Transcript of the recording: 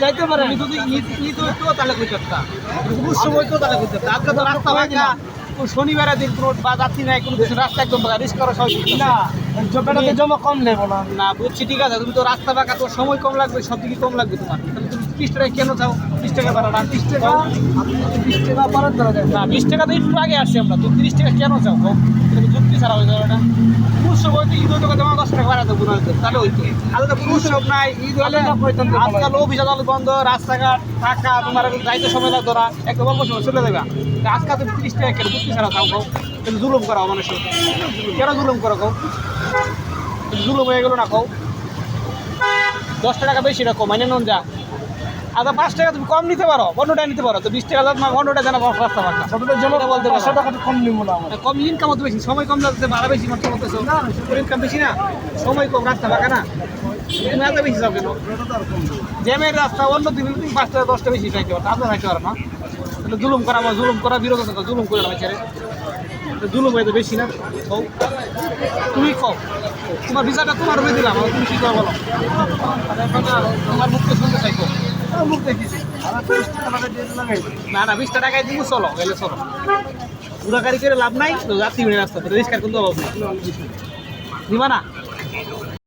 যাইতে পারে আমি যদি ঈদ হইতো তাহলে কই করতা উৎসব হইতো তাহলে কই করতা আজকে তো রাস্তা ভাঙা শনিবারের দিন কোনো বা যাত্রী নাই কোনো কিছু রাস্তা একদম রিস্ক করা সহজ না জবেটাতে জমা কম নেবো না না বুঝছি ঠিক আছে তুমি তো রাস্তা বাঁকা তোর সময় কম লাগবে সব দিকে কম লাগবে তোমার তাহলে তুমি 30 টাকা কেন চাও 30 টাকা বাড়া না 30 টাকা 30 টাকা বাড়াতে ধরা যায় না 20 টাকা তো একটু আগে আসছি আমরা তুমি 30 টাকা কেন চাও তুমি যুক্তি ছাড়া হয়ে যাবে না উৎসব হইতো ঈদ হইতো তোমার 10 টাকা বাড়াতে গুণ হইতো তাহলে হইতো আলাদা তো উৎসব নাই ঈদ হলে আজকাল অফিস আদালত বন্ধ রাস্তাঘাট ফাঁকা তোমার যাইতে সময় লাগতো না একটা অল্প সময় চলে যাবে আজকাল তুমি 30 টাকা কেন যুক্তি ছাড়া চাও খাও তুমি জুলুম করাও মানুষের কেন জুলুম করো খাও জুলুম হয়ে গেল না খাও 10 টাকা বেশি রাখো মানে নন যা আচ্ছা 5 টাকা তুমি কম নিতে পারো 15 টাকা নিতে পারো তো 20 টাকা লাগবে 15 টাকা জানা রাস্তা ফাঁকা সবটা জমা বলতে পারো 5 টাকা কম নিব না কম ইনকাম হতে বেশি সময় কম লাগতে ভাড়া বেশি খরচ করতেছো না ইনকাম বেশি না সময় কম রাস্তা ফাঁকা না তুমি এত বেশি যাও কেন জ্যামের রাস্তা অন্য দিন 5 টাকা 10 টাকা বেশি খাইতে পারো আপনার খাইতে পারো না তাহলে জুলুম করা বিরোধ জুলুম করে না ছেড়ে জুলুম হয়ে তো বেশি না কও তুমি কও তোমার ভিসাটা তোমার হয়ে দিলাম তুমি কি করো বলো তোমার মুখকে শুনতে চাইছো মুখ দেখেছি না 20 টাকায় দিব চলো গেলে চলো পুরা গাড়ি করে লাভ নাই তো যাত্রী রাস্তাতে রিস্কার কিন্তু অভাব নেই দিবা না